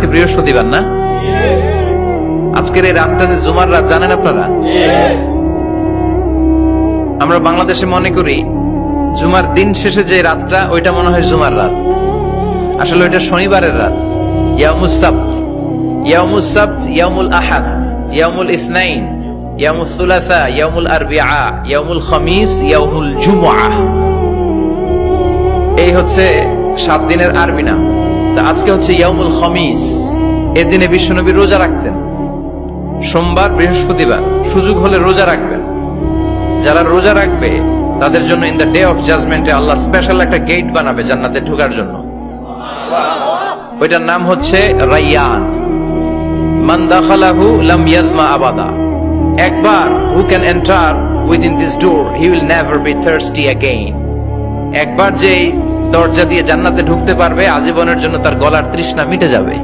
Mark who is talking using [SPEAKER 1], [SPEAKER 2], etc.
[SPEAKER 1] আজকে বৃহস্পতিবার না? আজকের এই রাতটা যে জুমার রাত জানেন আপনারা? আমরা বাংলাদেশে মনে করি জুমার দিন শেষে যে রাতটা ওইটা মনে হয় জুমার রাত, আসলে ওইটা শনিবারের রাত। ইয়াউমুস সাবত, ইয়াউমুস সাবত, ইয়াউমুল আহাদ, ইয়াউমুল ইসনাইন, ইয়াউমুল সুলাসা, ইয়াউমুল আরবিআ, ইয়াউমুল খামিস, ইয়াউমুল জুমআ। এই হচ্ছে 7 দিনের আরবি নাম। তা আজকে হচ্ছে ইয়াউমুল খামিস। এর দিনে বিশ্বনবী রোজা রাখতেন, সোমবার বৃহস্পতিবার সুযোগ হলে রোজা রাখবেন। যারা রোজা রাখবে তাদের জন্য ইন দ্য ডে অফ জাজমেন্টে আল্লাহ স্পেশাল একটা গেট বানাবে জান্নাতে ঢোকার জন্য। ওইটার নাম হচ্ছে রাইয়ান। মান দাখালাহু লাম ইয়াজমা আবাদা। একবার who can enter within this door he will never be thirsty again. একবার যে দরজা দিয়ে জান্নাতে ঢুকতে পারবে আজীবনের জন্য তার গলার তৃষ্ণা মিটে যাবে।